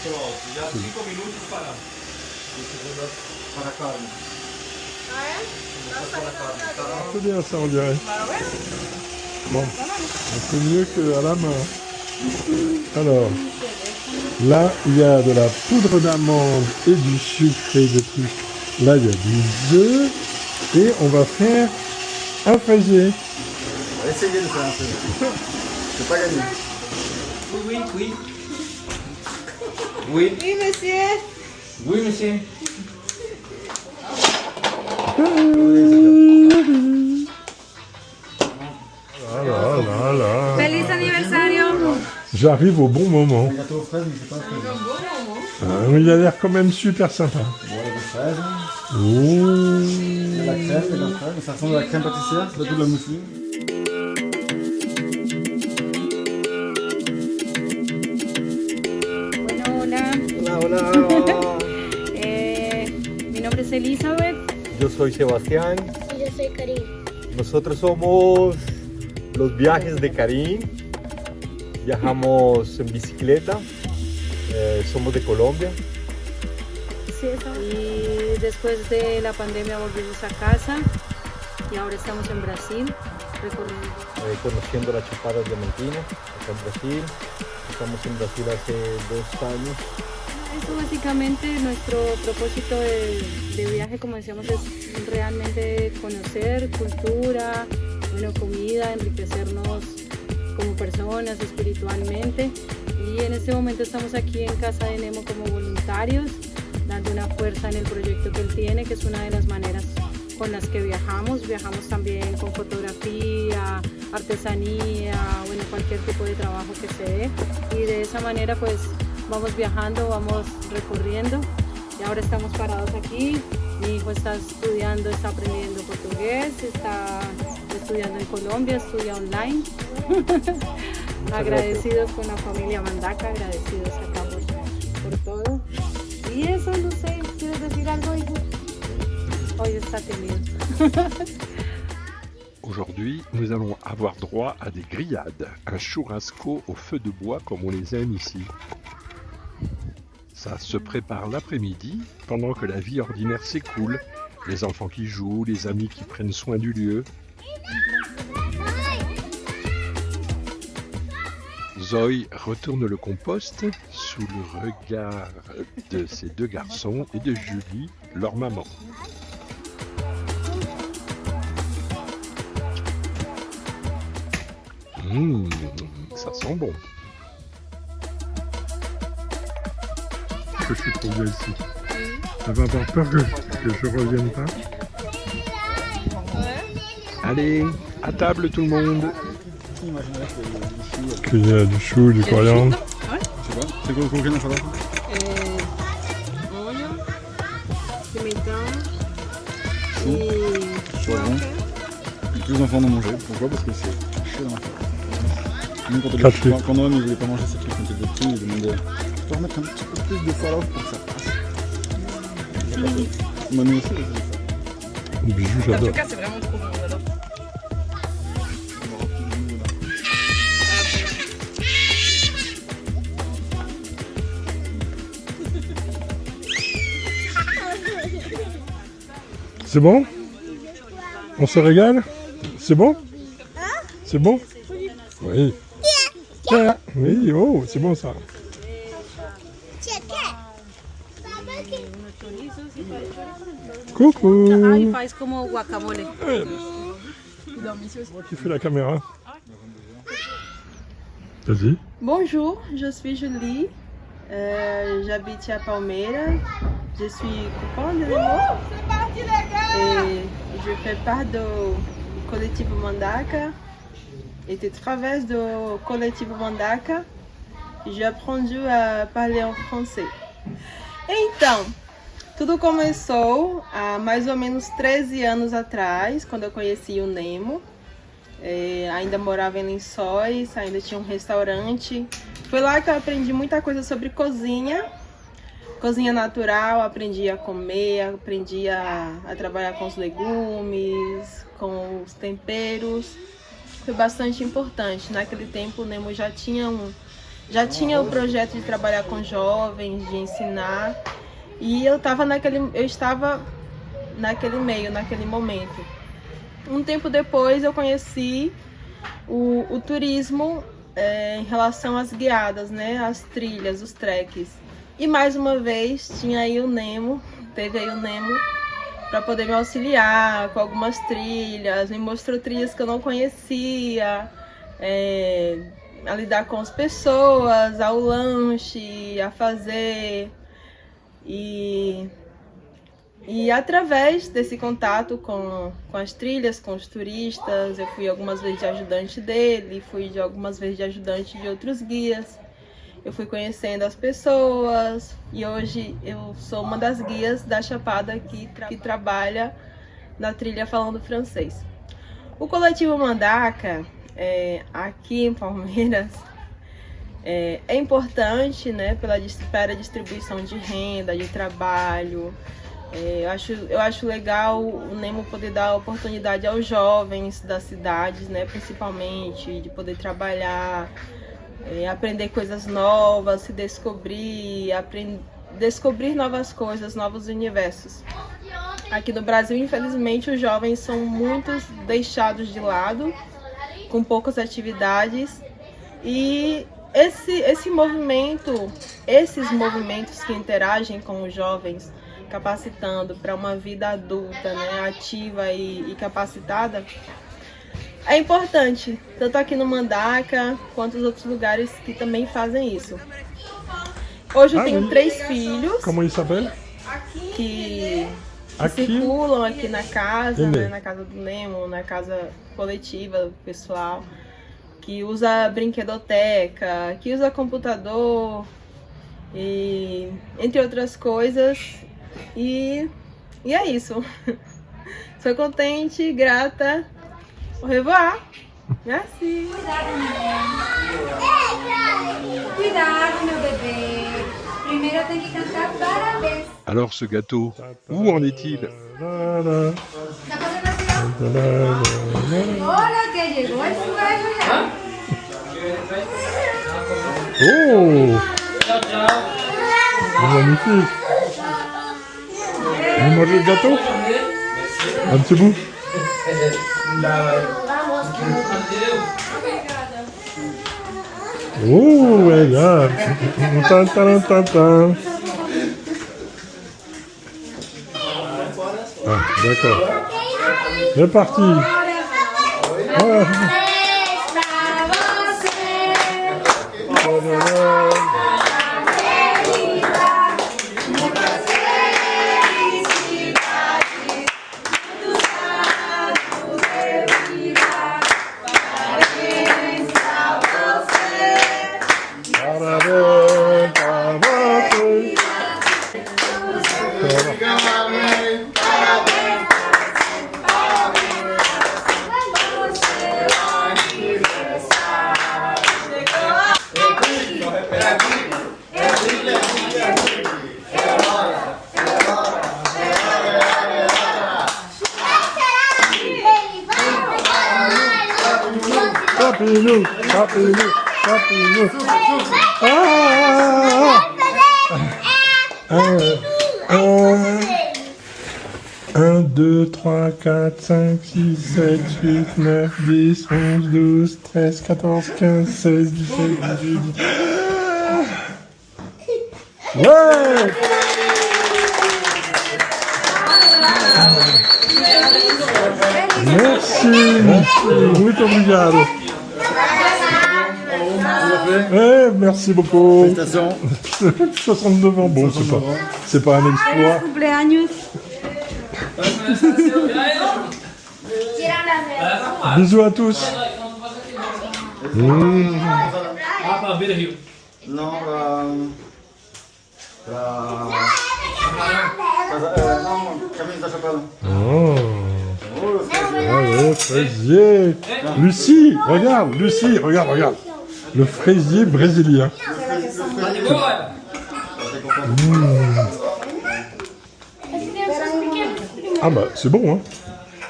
Pronto, já 5 minutos paramos. Para a carne. Ah, é? Para a carne. C'est bien ça, on dirait. Bah ouais. Bon, un peu mieux qu'à la main. Alors, là, il y a de la poudre d'amande et du sucre et des trucs. Là, il y a des œufs. Et on va faire un fraisier. On va essayer de faire un peu. C'est pas gagné. Oui, oui, oui. Oui, Oui, monsieur. oui, monsieur. Voilà. Feliz aniversario. J'arrive au bon moment. Un gâteau aux fraises, mais c'est pas un fraisier. Il a l'air quand même super sympa. Bon, il y a des fraises. Oh. Il y a la crème, il y a la crème. Ça ressemble à la crème pâtissière, c'est pas tout de la mousseline. Bueno, hola. Hola, hola. Mi nombre es Elizabeth. Yo soy Sebastián, Y yo soy Karim. nosotros somos los viajes de Karim, viajamos en bicicleta, somos de Colombia. Y después de la pandemia volvimos a casa y ahora estamos en Brasil recorriendo. Conociendo las Chapadas Diamantinas, acá en Brasil. Estamos en Brasil hace 2 años. Eso básicamente nuestro propósito de viaje, como decíamos, es realmente conocer cultura, bueno, comida, enriquecernos como personas espiritualmente. Y en este momento estamos aquí en Casa de Nemo como voluntarios, dando una fuerza en el proyecto que él tiene, que es una de las maneras con las que viajamos. Viajamos también con fotografía, artesanía, bueno, cualquier tipo de trabajo que se dé. Y de esa manera pues vamos viajando, vamos recorriendo. Y ahora estamos parados aquí. Mi hijo está estudiando, está aprendiendo portugués, está estudiando en Colombia, estudia online. Agradecidos con la familia Mandaca, agradecidos acá por todo. Y eso, no sé, ¿quieres decir algo, hijo? Hoy está temido. Aujourd'hui, nous allons avoir droit à des grillades, un churrasco au feu de bois comme on les aime ici. Ça se prépare l'après-midi, pendant que la vie ordinaire s'écoule. Les enfants qui jouent, les amis qui prennent soin du lieu. Zoé retourne le compost sous le regard de ses 2 garçons et de Julie, leur maman. Ça sent bon. Que je suis trop bien ici. Ça va avoir peur que je revienne pas. Allez, à table tout le monde. Qu'il y a du chou, du coriandre. Je sais pas. C'est quoi le coquin dans la salade? Molho, pimentão Poivron. Tous les enfants en ont mangé. Pourquoi? Parce que c'est chaud dans la tête. Même Caché. quand Noam il voulait pas manger ces trucs quand il était petit, il demandait tu peux remettre un petit peu plus de salade pour que ça passe. Manu aussi, il faisait ça. Bijou, En tout j'adore. cas, c'est vraiment trop bon, j'adore. C'est bon? On se régale? C'est bon? C'est bon? Oui. Ah, oui, oh, c'est bon ça. Coucou! Aí faz como guacamole. Moi qui fais la caméra. Vas-y. Bonjour, je suis Julie, j'habite à Palmeiras, je suis copain de Nemo et je fais part do coletivo Mandaca et de travers do coletivo Mandaca, j'ai appris a parler en français. Então, tudo começou há mais ou menos 13 anos atrás, quando eu conheci o Nemo. Ainda morava em Lençóis, ainda tinha um restaurante. Foi lá que eu aprendi muita coisa sobre cozinha natural, aprendi a comer, aprendi a trabalhar com os legumes, com os temperos. Foi bastante importante. Naquele tempo o Nemo já tinha já tinha o projeto de trabalhar com jovens, de ensinar, e eu estava naquele meio, naquele momento. Um tempo depois eu conheci o turismo em relação às guiadas, né, as trilhas, os treques. E mais uma vez teve aí o Nemo para poder me auxiliar com algumas trilhas, me mostrou trilhas que eu não conhecia, a lidar com as pessoas, ao lanche, a fazer. E através desse contato com as trilhas, com os turistas, eu fui algumas vezes de ajudante dele, fui algumas vezes de ajudante de outros guias. Eu fui conhecendo as pessoas e hoje eu sou uma das guias da Chapada que trabalha na trilha falando francês. O coletivo Mandaca, aqui em Palmeiras, é importante, né, para a distribuição de renda, de trabalho. Eu acho legal o Nemo poder dar oportunidade aos jovens das cidades, né, principalmente, de poder trabalhar, aprender coisas novas, se descobrir, descobrir novas coisas, novos universos. Aqui no Brasil, infelizmente, os jovens são muitos deixados de lado, com poucas atividades, e esses movimentos que interagem com os jovens, capacitando para uma vida adulta, né, ativa e capacitada, é importante, tanto aqui no Mandaca quanto nos outros lugares que também fazem isso. Hoje eu tenho 3 filhos. Como ele s'appelle? Que circulam aqui na casa, né, na casa do Nemo, na casa coletiva, pessoal, que usa brinquedoteca, que usa computador, e entre outras coisas. E é isso. Sou contente, grata. Au revoir. Merci. Cuidado, meu bebê. Primeiro eu tenho que cantar parabéns. Alors ce gâteau, où en est-il? Tá fazendo assim, ó. Olha que chegou esse beijo já. Oh! Magnifique! Vous mangez le gâteau? Un petit bout? Oh, regarde! Ah, d'accord. C'est parti! Ouais. Tapez-nous, tapez-nous, tapez-nous. Un, 2, 3, 4, 5, 6, 7, 8, 9, 10, 11, 12, 13, 14, 15, 16, 17, 18, 19. Ouais! Merci, muito obrigado. Merci beaucoup. Félicitations. 69 ans, bon, c'est pas un exploit. Bisous à tous. Non, Camille da Chapada. Oh. Ouais, fraisier. Lucie, regarde, Lucie, regarde. Le fraisier brésilien. Ah bah, c'est bon, hein.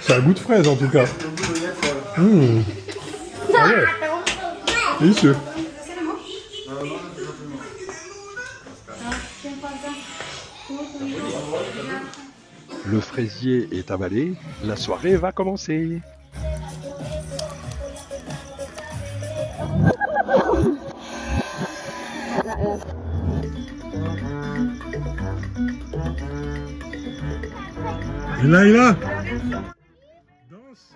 C'est un goût de fraise, en tout cas. Ouais. Délicieux. Le fraisier est avalé, la soirée va commencer. Et là, danse.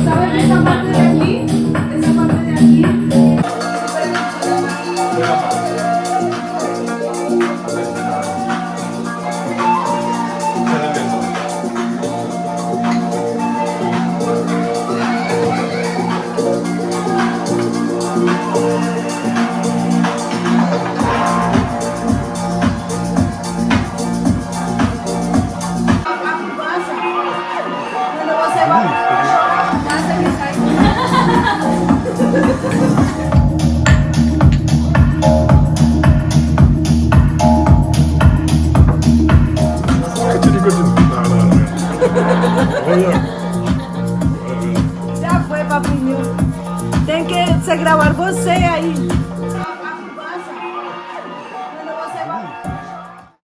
¿Sabes esa parte de aquí? Esa parte de aquí. Quando você vai passa que sai. Continue. Non. Reviens. Já foi, papinho. Tem que você gravar você aí.